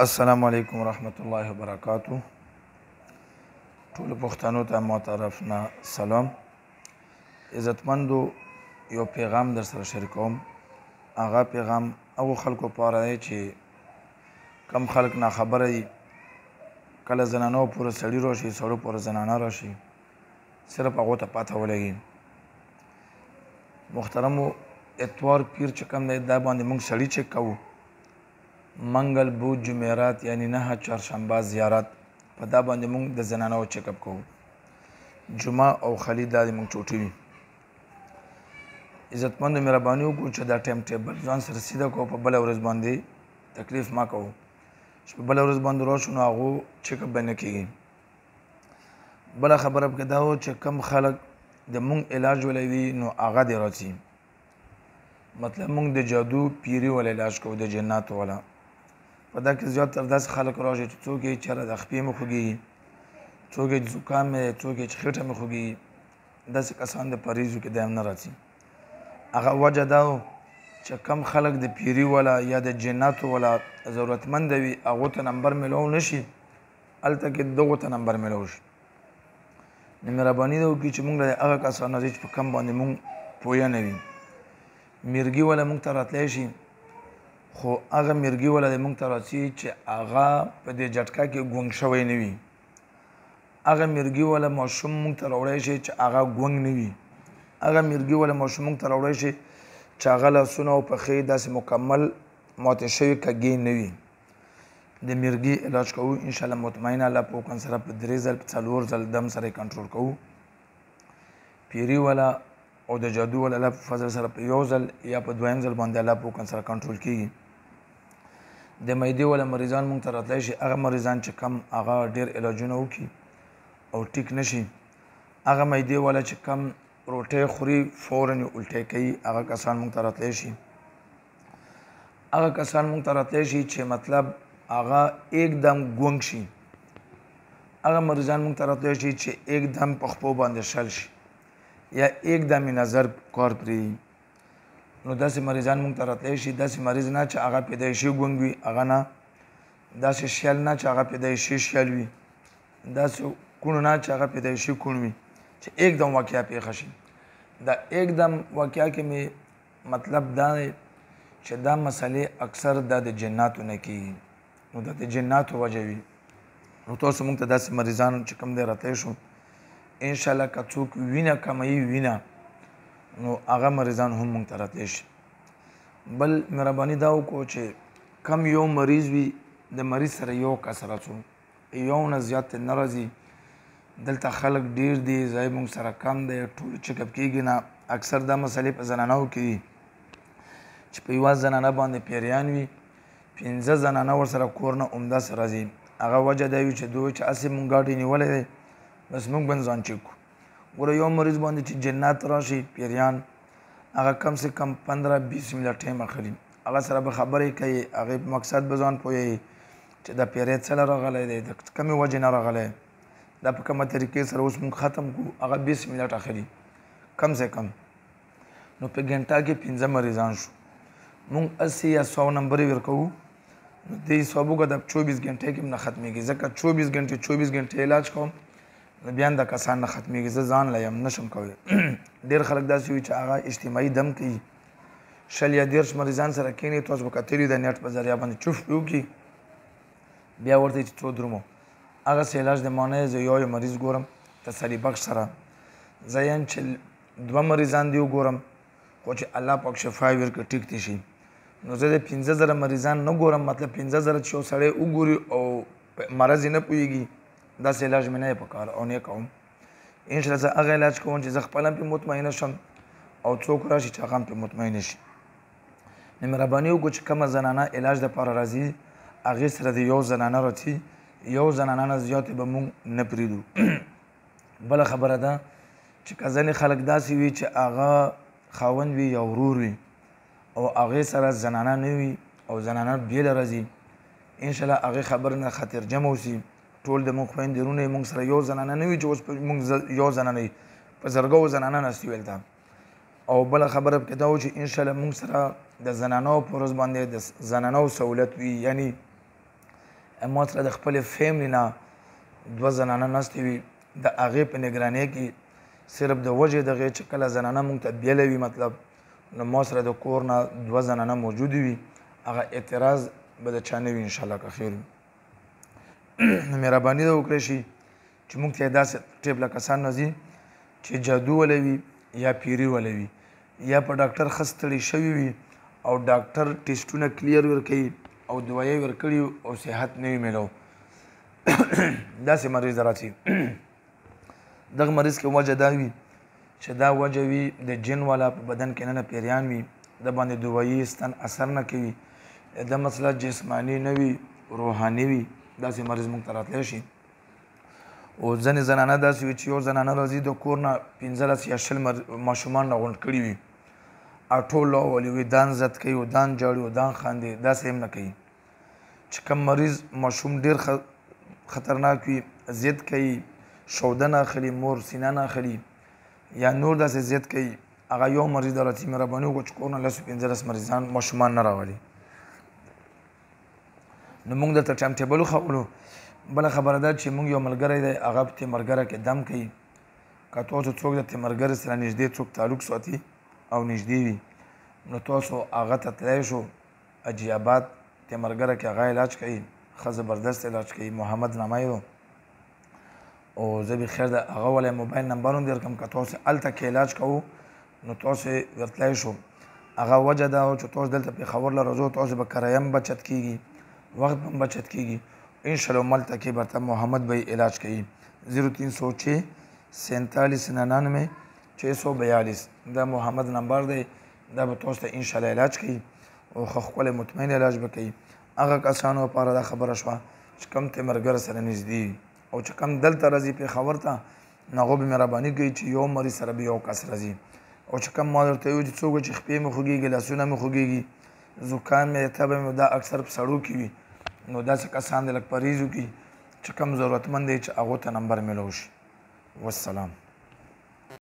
السلام علیکم ورحمت الله وبرکاتو. ټول پښتنو ته معترفنا سلام. عزتمندو یو پیغام در سره شریکوم. هغه پیغام هغو خلکو پاره دی چې کم خلک ناخبره دي، کله زنانو پورې سړي راشي، سړو پورې زنانه راشي، صرف هغو ته پته ولګي. محترمو اتوار پیر چې کم دی دا باندې موږ سړي چک کوو، منگل بود جمعرات یعنی نه چهارشنبه زیارت په دا باندې موږ د زنانو چک اپ کوو. جمعه او خلی دا د موږ چوټي وي. عزتمندو مهرباني وکړو چې دا ټایم ټیبل ځان سره سیده کوو، په بله ورځ باندې تکلیف ما کوو چې په بله ورځ باندې راشو نو هغو چک اپ به نه کېږي. بله خبره پکې دا و چې کم خلک د موږ علاج ولی وي نو هغه دې راځي، مطلب موږ د جادو پیري ولا علاج کوو، د جناتو ولا. په دا کې زیات تر داسې خلک راشي چې څوک یې چېرې د خپې مې خوږېږي، څوک یې زکام مې، څوک یې چې خېټه مې خوږېږي. داسې کسان د پریزو کې دایم نه راځي. هغه وجه دا و چې کم خلک د پیري ولا یا د جناتو ولا ضرورتمند وي، هغو ته نمبر میلاو نه شي، هلته کې دغو ته نمبر میلاو شي. نو مهرباني ده وکړي چې موږ له هغه کسانو راځي چې په کم باندې موږ پویه نه وي. میرګي ولا موږ ته راتلی شي، خو هغه میرګي ولا د موږ ته راځي چې هغه په دې جټکا کې ګونګ شوی نه وي. هغه میرګي ولا ماشوم موږ ته راوړی شي چې هغه ګونګ نه وي. هغه میرګي ولا ماشوم موږ ته راوړی شي چې هغه لاسونه او پښې داسې مکمل ماتې شوي کږې نه وي. د میرګي علاج کوو انشاءالله مطمئنه الله په حکم سره په 3 ځل په 4 ځل دم سره کنټرول کوو. پیري ولا او د جادو ولا الله په فضل سره په 1 ځل یا په 2یم ځل باندې الله په حکم سره کنټرول کیږي. د معدې ولا مریضان موږ ته راتلی شي، هغه مریضان چې کم هغه ډېر علاجونه وکړي او ټیک نشي، هغه معدې ولا چې کم روټۍ خوري فورا یې الټۍ کوي، هغه کسان موږ ته راتلی شي. هغه کسان موږ ته راتلی شي چې مطلب هغه एकदम ګونګ شي، هغه مریضان موږ ته راتلی شي چې एकदम په خپو باندې شل شي یا एकदम یې نظر کار پرېږدي. نو داسې مریضان موږ ته راتلی شي. داسې مریض نه چې هغه پیدایشي ګونګ وي، هغه نه. داسې شیل نه چې هغه پیدایشي شیل وي، داسې کوڼ نه چې هغه پیدایشي کوڼ وي، چې एकदम واقعه پېښه شي. دا एकदम واقعه کې مې مطلب دا دی چې دا مسئلې اکثر دا د جناتو نه کېږي، نو دا د جناتو وجه وي. نو تاسو موږ ته داسې مریضان چې کوم دی راتلی شو، انشاءالله که څوک وینه کموي وینه نو هغه مریضان هم موږ ته راتلی شي. بل مهرباني دا وکړو چې کم یو مریض وي، د مریض سره یو کس راڅو، یو نه زیات نه راځي. دلته خلک ډېر دي، ځای موږ سره کم دی، ټول چکپ کېږي نه. اکثر دا مسئلې په زنانو کې دي چې په یوه زنانه باندې پیریان وي، 15 زنانه ورسره کور نه همداسې راځي. هغه وجه دا وي چې دوی چې هسې موږ ګاډی نیولی دی بس موږ به ځان چک کړو. ګوره یو مریض باندې چې جنات راشي پیریان، هغه کم سے کم 15-20 منټ ټایم اخلي. هغه سره به خبرې کوي، هغې په مقصد به ځان پوهوي چې دا پیری څه له راغلی دی، د کومې وجې نه راغلی، دا په کومه طریقې سره اوس موږ ختم کړو. هغه 20 منټ اخلي کم سے کم. نو په ګنټه کې 15 مریضان شو. موږ 80 یا 100 نمبرې ورکوو، نو دې حساب وکړه د 24 ګنټې کې نه ختمېږي، ځکه 24 ګنټې علاج کوم نو بیا د کسان نه ختمېږي. زه ځان له یم نشم کولی. ډېر خلک داسې وي چې هغه اجتماعي دم کوي، 20 یا 30 مریضان سره کښېني، تاسو به کتلي د نیټ په ذریعه باندې چوف وکړي، بیا ورته چې څو درومو هغسې علاج د معنی. زه یو مریض ګورم تسلي بخش سره، زه یم چې 2 مریضان دې وګورم خو چې الله پاک شفا یې ورکړي ټیک دې شي. نو زه د 15,000 مریضان نه ګورم، مطلب 15,000 چې یو سړی وګوري او مرض یې نه پوهېږي، داسې علاج مې نه پکار او نه کوم. انشاءالله زه هغه علاج کوم چې زه خپله پرې مطمئنه شم او څوک راشي چې هغه هم پرې مطمئنه شي. نو مهرباني وکړو چې کومه زنانه علاج دپاره راځي، هغې سره د یو زنانه راځي، یو زنانه نه زیاتې به موږ نه پرېږدو. بله خبره ده چې که ځینې خلک داسې وي چې هغه خاوند وي یا ورور وي او هغې سره زنانه نه وي او زنانه بېله راځي، انشاءالله هغې خبرې نه خطرجمه اوسي. ټول د موږ خویندې وروڼې موږ سره یو زنانه نه وي چې اوس موږ یو زنانه وي، په زرګو زنانه ناستي ویل ته. او بله خبره پکې دا و چې انشاءالله موږ سره د زنانو په ورځ باندې د زنانو سهولت وي، یعنی ما سره د خپلې فیملي نه 2 زنانه ناستې وي د هغې په نګرانۍ کې صرف د وجې دغې چې کله زنانه مونږ ته بیله وي مطلب نو ما سره د کور نه 2 زنانه موجودې وي هغه اعتراض به د چا نه وي انشاءالله که خیر وي نو مهرباني ده وکړی شي چې مونږ ته یې داسې ټیپله کسان راځي چې جادو ولی وي یا پیري ولی وي یا په ډاکټر ښه ستړي شوي وي او ډاکټر ټیسټونه کلیر ورکوي او دوایي ورکړي او صحت نه وي میلو داسې مریض راځي دغه مریض کې وجه دا وي چې دا وجه وي د جن والا په بدن کې نه پیریان وي د باندې دوایي ستن اثر نه کوي دا مسله جسمانی نه وي روحاني وي داسې مریض موږ ته راتلی شي او ځینې زنانه داسې وي چې یو زنانه راځي د کور نه 15 یا 20 ماشومان راغونډ کړي وي ټول راولي وي دان زد کوي او دان جاړي او دان خاندي داسې هم نه کوي چې کوم مریض ماشوم ډېر خطرناک وي ضد کوي شوده نه اخلي مور سینه نه اخلي یا نور داسې ضد کوي هغه یو مریض راځي مهرباني وکړه چې کور نه 15 مریضان ماشومان نه راولي نو موږ درته ټایم ټیبل وښولو بله خبره ده چې موږ یو ملګری دی هغه په تیمرګره کې دم کوي که تاسو څوک د تیمرګرې سره نږدې څوک تعلق ساتي او نږدې وي نو تاسو هغه ته تللی شو حاجي آباد تیمرګره کې هغه علاج کوي ښه زبردست علاج کوي محمد نامی و او زه بخیر د هغه ولی موبایل نمبر هم درکړم که تاسو هلته کې علاج کوو نو تاسو ورتلی شو هغه وجه دا چې تاسو دلته پېښور له راځو تاسو به کرایه هم بچت کېږي وقت هم بچت کېږي انشاءالله ملته کې برته محمد بھائی علاج کوي 0306 47 99 642 دا محمد نمبر دی دا به تاسو ته انشاءالله علاج کوي او ښه ښکلی مطمئن علاج به کوي هغه کسانو لپاره دا خبره شوه چې کوم تیمرګر سره نږدې وي او چې کوم دلته راځي پېښور ته نو هغوی به مهرباني کوي چې یو مریض سره به یو کس راځي او چې کوم ما درته ویل چې څوک چې خپې مې خوږېږي لاسونه مې خوږېږي زکام مې تبه مې دا اکثر په سړو کې وي نو داسې کسان د لږ پرهیز وکړي چې کوم ضرورتمند دی چې هغو ته نمبر میلو شي والسلام